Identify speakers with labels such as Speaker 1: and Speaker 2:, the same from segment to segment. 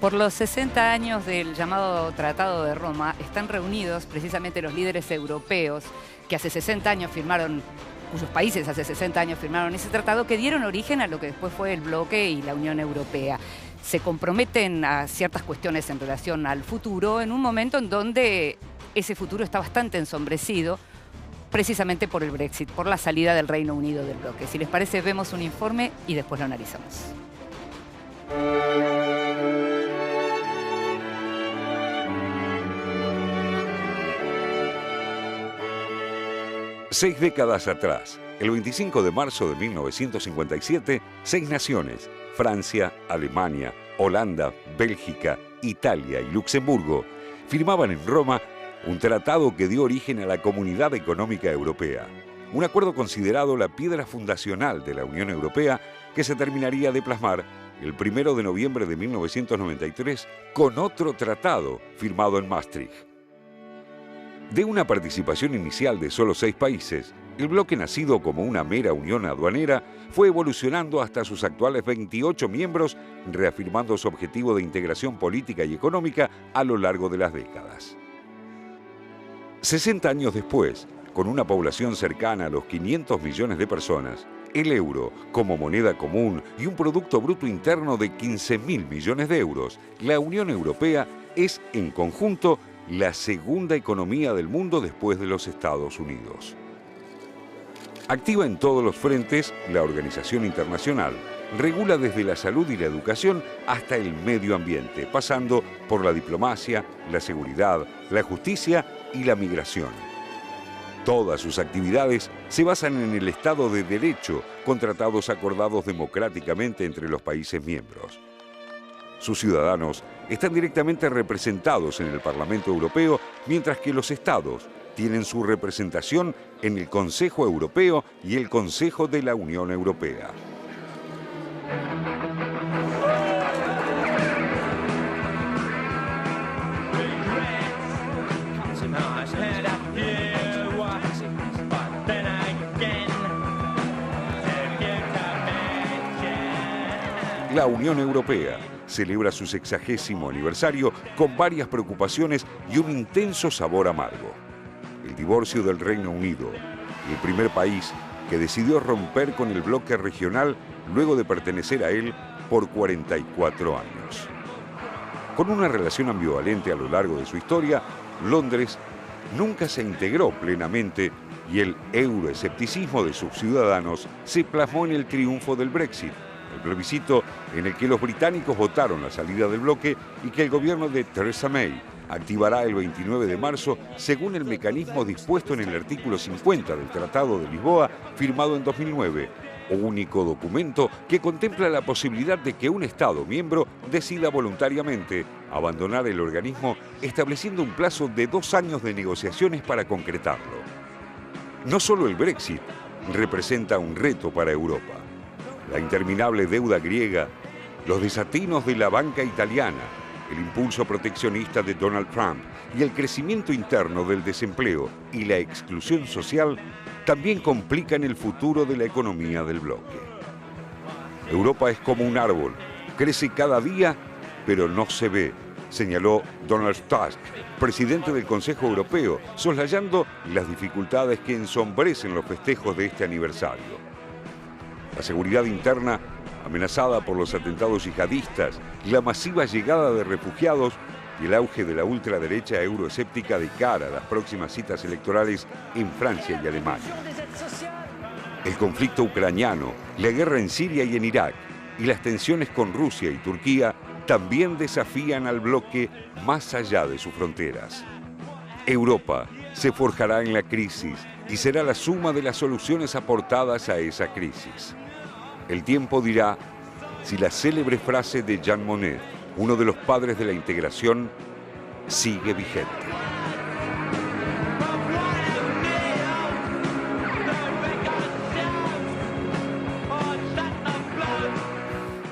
Speaker 1: Por los 60 años del llamado Tratado de Roma, están reunidos precisamente los líderes europeos que hace 60 años firmaron, cuyos países hace 60 años firmaron ese tratado, que dieron origen a lo que después fue el bloque y la Unión Europea. Se comprometen a ciertas cuestiones en relación al futuro en un momento en donde ese futuro está bastante ensombrecido, precisamente por el Brexit, por la salida del Reino Unido del bloque. Si les parece, vemos un informe y después lo analizamos.
Speaker 2: 6 décadas atrás, el 25 de marzo de 1957, 6 naciones, Francia, Alemania, Holanda, Bélgica, Italia y Luxemburgo, firmaban en Roma un tratado que dio origen a la Comunidad Económica Europea, un acuerdo considerado la piedra fundacional de la Unión Europea que se terminaría de plasmar el 1 de noviembre de 1993 con otro tratado firmado en Maastricht. De una participación inicial de solo 6 países, el bloque nacido como una mera unión aduanera fue evolucionando hasta sus actuales 28 miembros, reafirmando su objetivo de integración política y económica a lo largo de las décadas. 60 años después, con una población cercana a los 500 millones de personas, el euro como moneda común y un Producto Bruto Interno de 15.000 millones de euros, la Unión Europea es, en conjunto, la segunda economía del mundo después de los Estados Unidos. Activa en todos los frentes, la organización internacional regula desde la salud y la educación hasta el medio ambiente, pasando por la diplomacia, la seguridad, la justicia y la migración. Todas sus actividades se basan en el Estado de Derecho, con tratados acordados democráticamente entre los países miembros. Sus ciudadanos están directamente representados en el Parlamento Europeo, mientras que los Estados tienen su representación en el Consejo Europeo y el Consejo de la Unión Europea. La Unión Europea celebra su 60º aniversario con varias preocupaciones y un intenso sabor amargo. El divorcio del Reino Unido, el primer país que decidió romper con el bloque regional luego de pertenecer a él por 44 años. Con una relación ambivalente a lo largo de su historia, Londres nunca se integró plenamente y el euroescepticismo de sus ciudadanos se plasmó en el triunfo del Brexit, el plebiscito en el que los británicos votaron la salida del bloque y que el gobierno de Theresa May activará el 29 de marzo según el mecanismo dispuesto en el artículo 50 del Tratado de Lisboa, firmado en 2009, único documento que contempla la posibilidad de que un Estado miembro decida voluntariamente abandonar el organismo, estableciendo un plazo de 2 años de negociaciones para concretarlo. No solo el Brexit representa un reto para Europa. La interminable deuda griega, los desatinos de la banca italiana, el impulso proteccionista de Donald Trump y el crecimiento interno del desempleo y la exclusión social también complican el futuro de la economía del bloque. Europa es como un árbol, crece cada día, pero no se ve, señaló Donald Tusk, presidente del Consejo Europeo, soslayando las dificultades que ensombrecen los festejos de este aniversario. La seguridad interna, amenazada por los atentados yihadistas, la masiva llegada de refugiados y el auge de la ultraderecha euroescéptica de cara a las próximas citas electorales en Francia y Alemania. El conflicto ucraniano, la guerra en Siria y en Irak y las tensiones con Rusia y Turquía también desafían al bloque más allá de sus fronteras. Europa se forjará en la crisis y será la suma de las soluciones aportadas a esa crisis. El tiempo dirá si la célebre frase de Jean Monnet, uno de los padres de la integración, sigue vigente.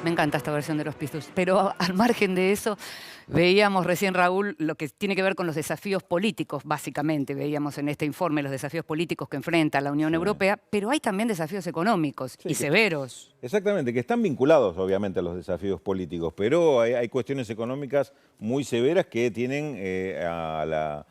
Speaker 1: Me encanta esta versión de los Pistols. Pero al margen de eso, veíamos recién, Raúl, lo que tiene que ver con los desafíos políticos, básicamente. Veíamos en este informe los desafíos políticos que enfrenta la Unión Europea, pero hay también desafíos económicos y severos.
Speaker 3: Exactamente, que están vinculados obviamente a los desafíos políticos, pero hay cuestiones económicas muy severas que tienen a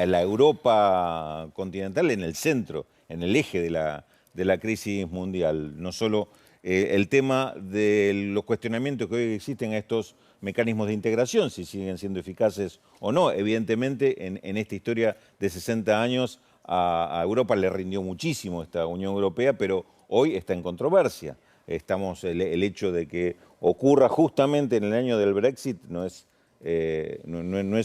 Speaker 3: la Europa continental en el centro, en el eje de la crisis mundial. No solo el tema de los cuestionamientos que hoy existen a estos mecanismos de integración, si siguen siendo eficaces o no. Evidentemente, en esta historia de 60 años, a Europa le rindió muchísimo esta Unión Europea, pero hoy está en controversia. El hecho de que ocurra justamente en el año del Brexit no es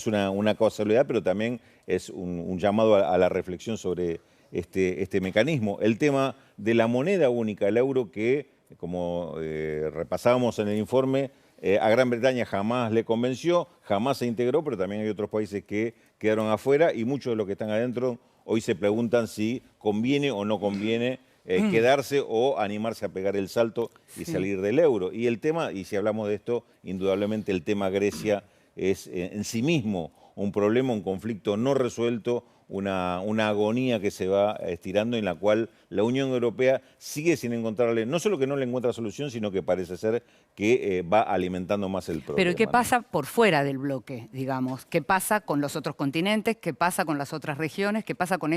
Speaker 3: una causalidad, pero también es un llamado a la reflexión sobre este mecanismo. El tema de la moneda única, el euro, que, como repasábamos en el informe, a Gran Bretaña jamás le convenció, jamás se integró, pero también hay otros países que quedaron afuera y muchos de los que están adentro hoy se preguntan si conviene o no conviene quedarse o animarse a pegar el salto y salir del euro. Y el tema, y si hablamos de esto, indudablemente el tema Grecia es en sí mismo un problema, un conflicto no resuelto, una agonía que se va estirando, en la cual la Unión Europea sigue sin encontrarle, no solo que no le encuentra solución, sino que parece ser que va alimentando más el problema.
Speaker 1: Pero ¿qué pasa por fuera del bloque, digamos? ¿Qué pasa con los otros continentes? ¿Qué pasa con las otras regiones? ¿Qué pasa con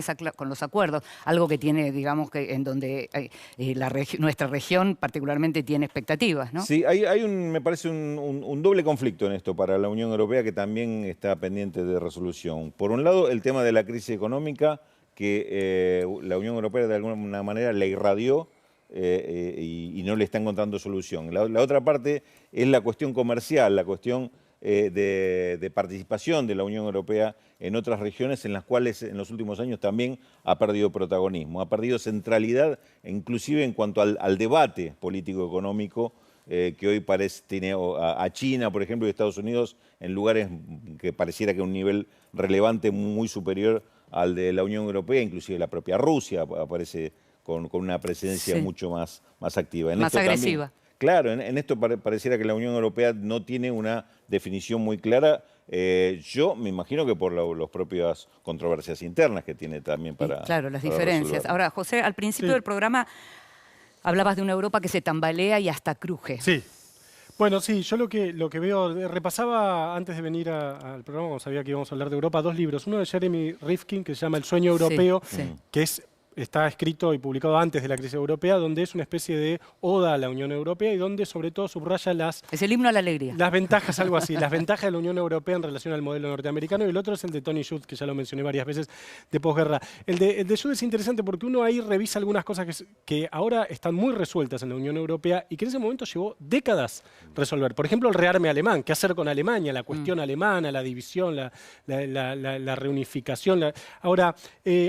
Speaker 1: los acuerdos? Algo que tiene, digamos, que en donde nuestra región particularmente tiene expectativas, ¿no?
Speaker 3: Sí, me parece un doble conflicto en esto para la Unión Europea, que también está pendiente de resolución. Por un lado, el tema de la crisis económica, que la Unión Europea de alguna manera le irradió y no le está encontrando solución. La otra parte es la cuestión comercial, la cuestión de participación de la Unión Europea en otras regiones en las cuales en los últimos años también ha perdido protagonismo, ha perdido centralidad, inclusive en cuanto al debate político-económico que hoy tiene a China, por ejemplo, y Estados Unidos en lugares que pareciera que un nivel relevante muy superior al de la Unión Europea, inclusive la propia Rusia aparece con una presencia mucho más activa.
Speaker 1: Más agresiva.
Speaker 3: También, claro, en esto pareciera que la Unión Europea no tiene una definición muy clara. Yo me imagino que por las propias controversias internas que tiene también para...
Speaker 1: Claro, las diferencias.
Speaker 3: resolver.
Speaker 1: Ahora, José, al principio del programa hablabas de una Europa que se tambalea y hasta cruje.
Speaker 4: Sí. Bueno, sí, yo lo que veo, repasaba antes de venir al programa, cuando sabía que íbamos a hablar de Europa, dos libros. Uno de Jeremy Rifkin, que se llama El sueño europeo, que está escrito y publicado antes de la crisis europea, donde es una especie de oda a la Unión Europea y donde sobre todo subraya
Speaker 1: Es el himno a la alegría.
Speaker 4: Las ventajas, algo así, las ventajas de la Unión Europea en relación al modelo norteamericano, y el otro es el de Tony Judt, que ya lo mencioné varias veces, de posguerra. El de Judt es interesante porque uno ahí revisa algunas cosas que ahora están muy resueltas en la Unión Europea y que en ese momento llevó décadas resolver. Por ejemplo, el rearme alemán, qué hacer con Alemania, la cuestión alemana, la división, la reunificación. Ahora,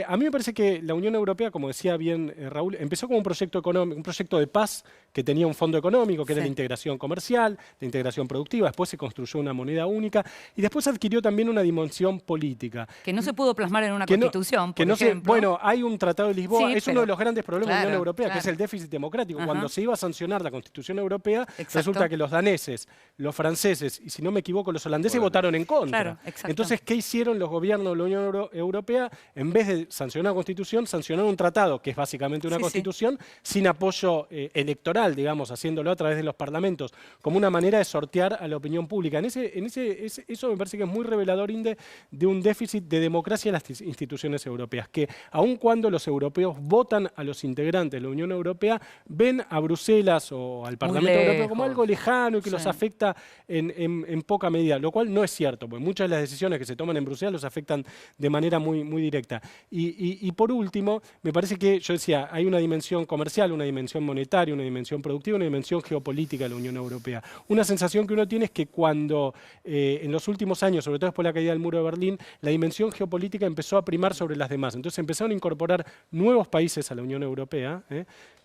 Speaker 4: a mí me parece que la Unión Europea, como decía bien Raúl, empezó como un proyecto económico, un proyecto de paz que tenía un fondo económico, que era la integración comercial, la integración productiva, después se construyó una moneda única y después adquirió también una dimensión política.
Speaker 1: Que no se pudo plasmar en una constitución, por ejemplo.
Speaker 4: Bueno, hay un tratado de Lisboa, es uno de los grandes problemas de la Unión Europea, que es el déficit democrático. Cuando se iba a sancionar la Constitución Europea, resulta que los daneses, los franceses y, si no me equivoco, los holandeses votaron en contra. Entonces, ¿qué hicieron los gobiernos de la Unión Europea? En vez de sancionar la Constitución, sancionaron un tratado, que es básicamente una constitución, sin apoyo electoral, digamos, haciéndolo a través de los parlamentos, como una manera de sortear a la opinión pública. Eso me parece que es muy revelador, Inde, de un déficit de democracia en las instituciones europeas, que aun cuando los europeos votan a los integrantes de la Unión Europea, ven a Bruselas o al Parlamento Europeo como algo lejano y que los afecta en poca medida, lo cual no es cierto, porque muchas de las decisiones que se toman en Bruselas los afectan de manera muy directa. Y por último, me parece que, yo decía, hay una dimensión comercial, una dimensión monetaria, una dimensión productiva, una dimensión geopolítica de la Unión Europea. Una sensación que uno tiene es que cuando en los últimos años, sobre todo después de la caída del muro de Berlín, la dimensión geopolítica empezó a primar sobre las demás. Entonces empezaron a incorporar nuevos países a la Unión Europea.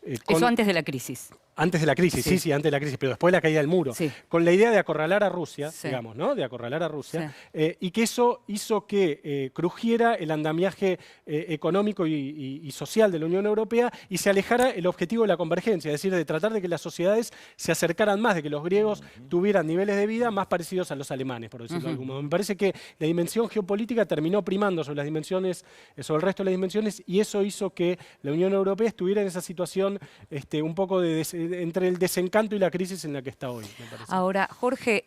Speaker 1: Eso antes de la crisis.
Speaker 4: Antes de la crisis, sí, antes de la crisis, pero después de la caída del muro, con la idea de acorralar a Rusia, digamos, ¿no? De acorralar a Rusia, y que eso hizo que crujiera el andamiaje económico y social de la Unión Europea y se alejara el objetivo de la convergencia, es decir, de tratar de que las sociedades se acercaran más, de que los griegos tuvieran niveles de vida más parecidos a los alemanes, por decirlo de algún modo. Me parece que la dimensión geopolítica terminó primando sobre las dimensiones, sobre el resto de las dimensiones, y eso hizo que la Unión Europea estuviera en esa situación un poco entre el desencanto y la crisis en la que está hoy, me parece.
Speaker 1: Ahora, Jorge,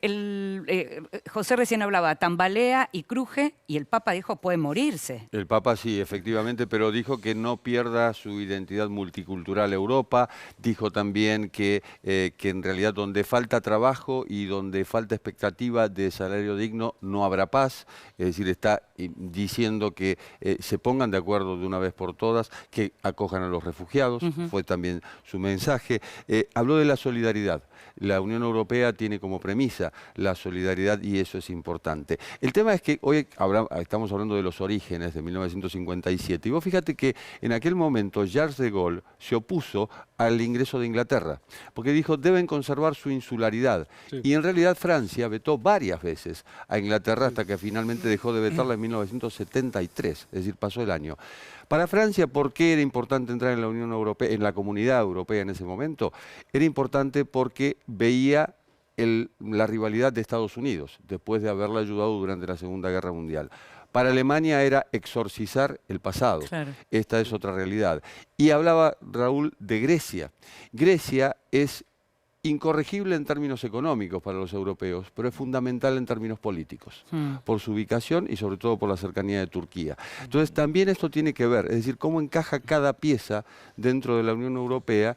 Speaker 1: José recién hablaba, tambalea y cruje, y el Papa dijo puede morirse.
Speaker 5: El Papa sí, efectivamente, pero dijo que no pierda su identidad multicultural Europa. Dijo también que en realidad donde falta trabajo y donde falta expectativa de salario digno no habrá paz. Es decir, está diciendo que se pongan de acuerdo de una vez por todas, que acojan a los refugiados, fue también su mensaje. Habló de la solidaridad. La Unión Europea tiene como premisa la solidaridad y eso es importante. El tema es que hoy estamos hablando de los orígenes de 1957 y vos fíjate que en aquel momento Charles de Gaulle se opuso al ingreso de Inglaterra porque dijo deben conservar su insularidad y en realidad Francia vetó varias veces a Inglaterra hasta que finalmente dejó de vetarla en 1973, es decir, pasó el año. Para Francia, ¿por qué era importante entrar en la Unión Europea, en la Comunidad Europea en ese momento? Era importante porque veía la rivalidad de Estados Unidos, después de haberla ayudado durante la Segunda Guerra Mundial. Para Alemania era exorcizar el pasado. Claro. Esta es otra realidad. Y hablaba Raúl de Grecia. Grecia es incorregible en términos económicos para los europeos, pero es fundamental en términos políticos, por su ubicación y sobre todo por la cercanía de Turquía. Entonces también esto tiene que ver, es decir, cómo encaja cada pieza dentro de la Unión Europea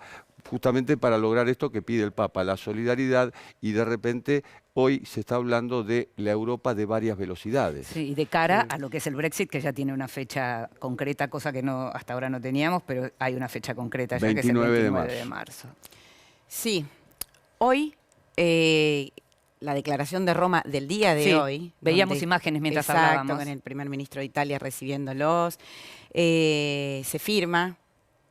Speaker 5: justamente para lograr esto que pide el Papa, la solidaridad, y de repente hoy se está hablando de la Europa de varias velocidades.
Speaker 1: Sí, y de cara a lo que es el Brexit, que ya tiene una fecha concreta, cosa que hasta ahora no teníamos, pero hay una fecha concreta ya,
Speaker 5: 29
Speaker 1: que es el 29 de marzo.
Speaker 6: Sí. Hoy, la declaración de Roma del día de hoy...
Speaker 1: Veíamos imágenes mientras hablábamos.
Speaker 6: Con el primer ministro de Italia recibiéndolos. Se firma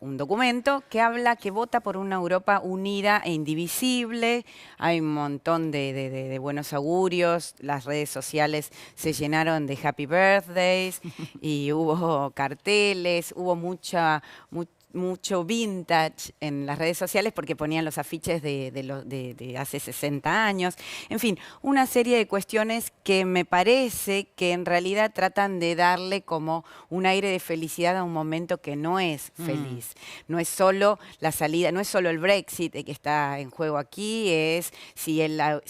Speaker 6: un documento que habla, que vota por una Europa unida e indivisible. Hay un montón de buenos augurios. Las redes sociales se llenaron de happy birthdays y hubo carteles, hubo mucho vintage en las redes sociales porque ponían los afiches de hace 60 años. En fin, una serie de cuestiones que me parece que en realidad tratan de darle como un aire de felicidad a un momento que no es feliz. No es solo la salida, no es solo el Brexit que está en juego aquí, es si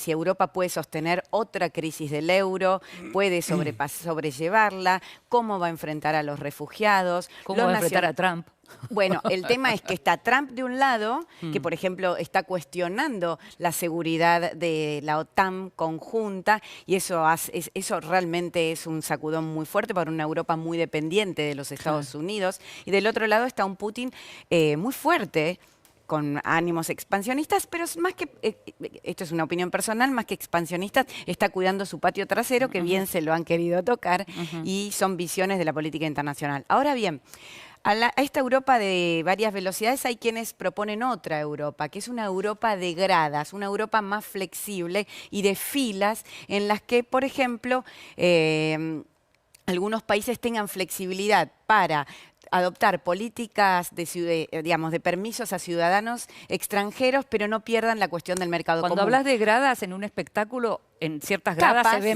Speaker 6: Europa puede sostener otra crisis del euro, puede sobrellevarla, cómo va a enfrentar a los refugiados.
Speaker 1: ¿Cómo va a enfrentar a Trump?
Speaker 6: Bueno, el tema es que está Trump de un lado, que por ejemplo está cuestionando la seguridad de la OTAN conjunta, y eso realmente es un sacudón muy fuerte para una Europa muy dependiente de los Estados Unidos. Y del otro lado está un Putin muy fuerte, con ánimos expansionistas, pero más que, esto es una opinión personal, más que expansionistas, está cuidando su patio trasero, que bien se lo han querido tocar, y son visiones de la política internacional. Ahora bien, a esta Europa de varias velocidades hay quienes proponen otra Europa, que es una Europa de gradas, una Europa más flexible y de filas en las que, por ejemplo, algunos países tengan flexibilidad para adoptar políticas de permisos a ciudadanos extranjeros, pero no pierdan la cuestión del mercado común.
Speaker 1: Cuando hablas de gradas en un espectáculo, en ciertas gradas
Speaker 6: Capas,
Speaker 1: se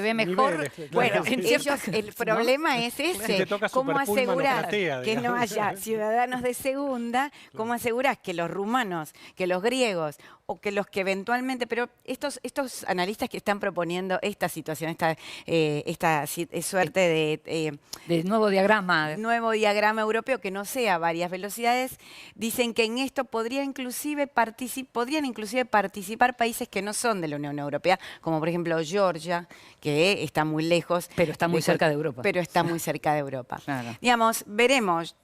Speaker 1: ve mejor.
Speaker 6: Bueno, el problema es ese. ¿Cómo asegurar que no haya ciudadanos de segunda? ¿Cómo asegurar que los rumanos, que los griegos o que los que eventualmente... Pero estos analistas que están proponiendo esta situación, esta suerte
Speaker 1: de nuevo diagrama.
Speaker 6: Nuevo diagrama europeo que no sea varias velocidades, dicen que en esto podrían inclusive participar países que no son de la Unión Europea, como por ejemplo Georgia, que está muy lejos.
Speaker 1: Pero está muy cerca de Europa.
Speaker 6: Pero está muy cerca de Europa.
Speaker 1: Claro.
Speaker 6: Digamos, veremos,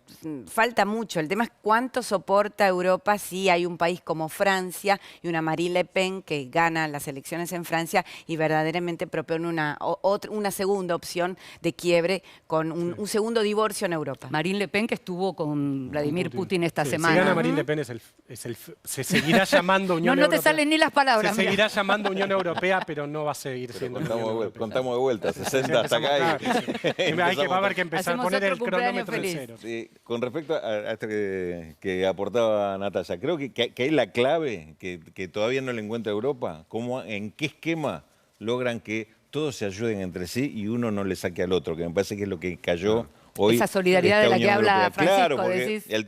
Speaker 6: falta mucho. El tema es cuánto soporta Europa si hay un país como Francia y una Marine Le Pen que gana las elecciones en Francia y verdaderamente propone una segunda opción de quiebre con un segundo divorcio en Europa.
Speaker 1: Marine Le Pen, que estuvo con Vladimir Putin esta semana.
Speaker 4: Si gana Marine Le Pen se seguirá llamando Unión Europea.
Speaker 1: No te salen ni las palabras.
Speaker 4: Se seguirá llamando Unión Europea, pero no va a seguir siendo
Speaker 3: contamos de vuelta, 60 hasta acá.
Speaker 4: Va a haber que empezar a poner el cronómetro en cero.
Speaker 3: Sí, con respecto a esto que aportaba Natalia, creo que hay la clave que todavía no le encuentra Europa, en qué esquema logran que todos se ayuden entre sí y uno no le saque al otro, que me parece que es lo que cayó hoy.
Speaker 1: Esa solidaridad de la que habla Francisco.
Speaker 3: Claro, porque
Speaker 1: decís.
Speaker 3: el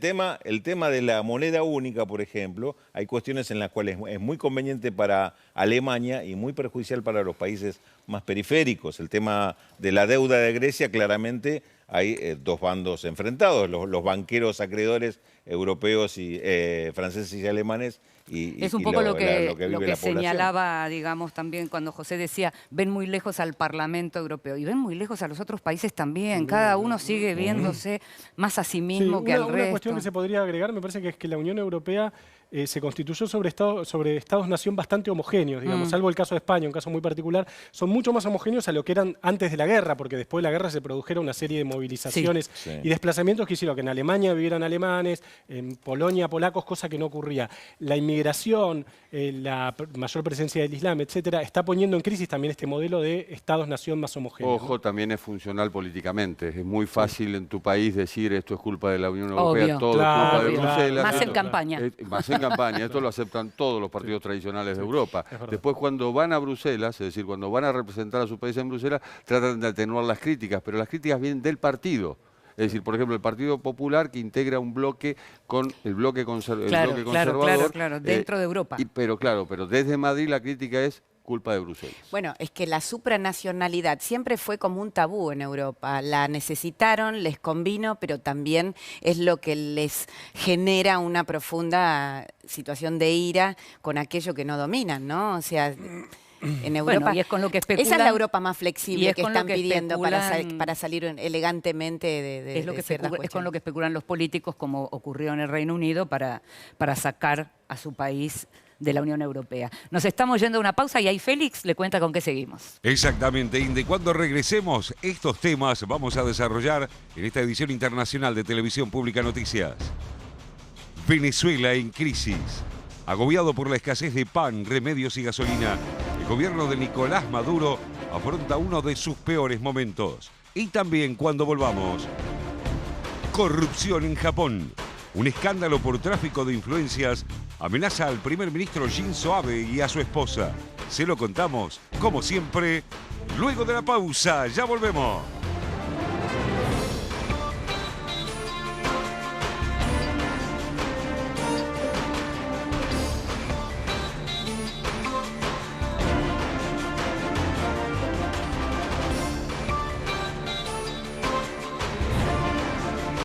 Speaker 3: tema de la moneda única, por ejemplo, hay cuestiones en las cuales es muy conveniente para Alemania y muy perjudicial para los países más periféricos. El tema de la deuda de Grecia, claramente hay dos bandos enfrentados, los banqueros acreedores europeos y franceses y alemanes.
Speaker 1: Es un poco lo que señalaba, digamos, también cuando José decía, ven muy lejos al Parlamento Europeo y ven muy lejos a los otros países también. Cada uno sigue viéndose más a sí mismo que al resto.
Speaker 4: Una cuestión que se podría agregar, me parece que es que la Unión Europea se constituyó sobre estados-nación bastante homogéneos, digamos, salvo el caso de España, un caso muy particular, son mucho más homogéneos a lo que eran antes de la guerra, porque después de la guerra se produjeron una serie de movilizaciones y desplazamientos que hicieron que en Alemania vivieran alemanes, en Polonia polacos, cosa que no ocurría. La inmigración, la mayor presencia del Islam, etcétera, está poniendo en crisis también este modelo de estados-nación más homogéneo.
Speaker 5: Ojo, también es funcional políticamente. Es muy fácil en tu país decir esto es culpa de la Unión Europea, todo es culpa de Bruselas.
Speaker 1: Más en campaña.
Speaker 5: Más en campaña, esto lo aceptan todos los partidos tradicionales de Europa. Después cuando van a Bruselas, es decir, cuando van a representar a su país en Bruselas, tratan de atenuar las críticas, pero las críticas vienen del partido. Es decir, por ejemplo, el Partido Popular que integra un bloque con el bloque conservador.
Speaker 1: Claro, dentro de Europa.
Speaker 5: Pero desde Madrid la crítica es culpa de Bruselas.
Speaker 6: Bueno, es que la supranacionalidad siempre fue como un tabú en Europa. La necesitaron, les convino, pero también es lo que les genera una profunda situación de ira con aquello que no dominan, ¿no? O sea, en Europa,
Speaker 1: y es con lo que especulan,
Speaker 6: esa es la Europa más flexible que están pidiendo
Speaker 1: especulan,
Speaker 6: para salir elegantemente de ciertas cuestiones.
Speaker 1: Es con lo que especulan los políticos, como ocurrió en el Reino Unido, para sacar a su país de la Unión Europea. Nos estamos yendo a una pausa y ahí Félix le cuenta con qué seguimos.
Speaker 2: Exactamente, Inde. Cuando regresemos, estos temas vamos a desarrollar en esta edición internacional de Televisión Pública Noticias. Venezuela en crisis. Agobiado por la escasez de pan, remedios y gasolina, el gobierno de Nicolás Maduro afronta uno de sus peores momentos. Y también cuando volvamos, corrupción en Japón. Un escándalo por tráfico de influencias amenaza al primer ministro Shinzo Abe y a su esposa. Se lo contamos, como siempre, luego de la pausa. Ya volvemos.